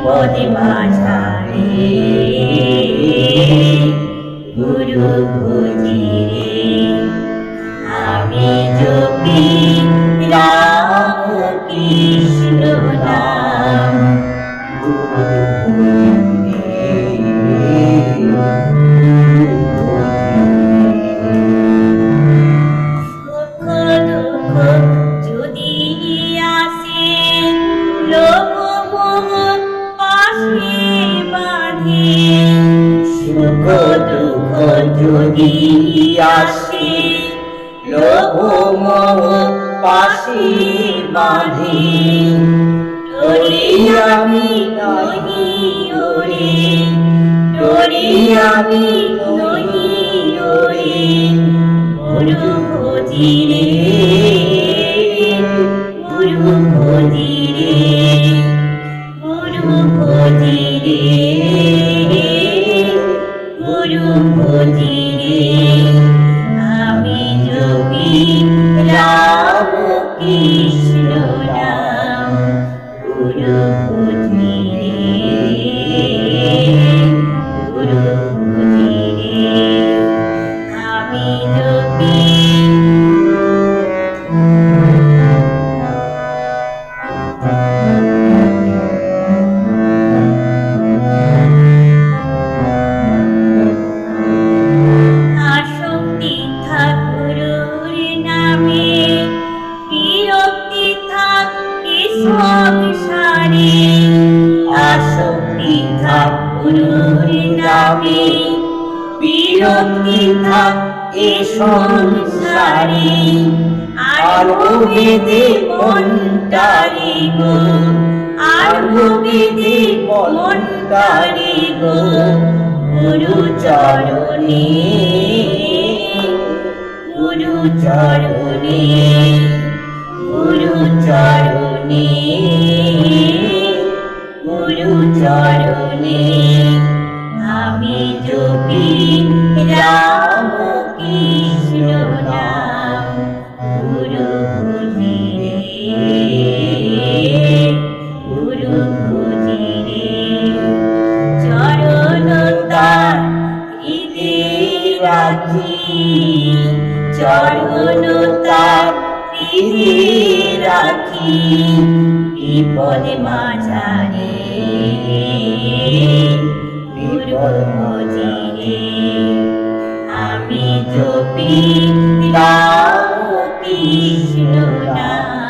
বিপদে মাঝারে গুরু খুঁজি রে আমি জপি রাম কৃষ্ণ নাম সুখ দুঃখ যদি আসে লোভ মোহ পাশে বাঁধে সুখ দুঃখ যদি আসে লোভ মোহ পাশে বাঁধে ডরি আমি নহি ওরে ডরি আমি নহি ওরে গুরু খুঁজি রে গুরু খুঁজি রে গুরু খুঁজি রে গুরু খুঁজি রে আমি জপি রাম কৃষ্ণ নাম গুরু খুঁজি রে গুরু খুঁজি রে আমি জপি আসক্তি থাক গুরুর নামে বিরক্তি থাক এ সংসারে আসক্তি থাক গুরুর নামে বিরক্তি থাক এ সংসারে আরো বেঁধে মনটারে গো আরো বেঁধে মনটারে গো গুরু চরণে গুরু চরণে গুরু চরণে গুরু চরণে আমি জপি রাম কৃষ্ণ নাম গুরু খুঁজি রে গুরু খুঁজি রে চরণ তার হৃদে রাখি চরণ তার হৃদে রাখি বিপদে মাঝারে বিপদ খুঁজি রে আমি জপি রাম কৃষ্ণ নাম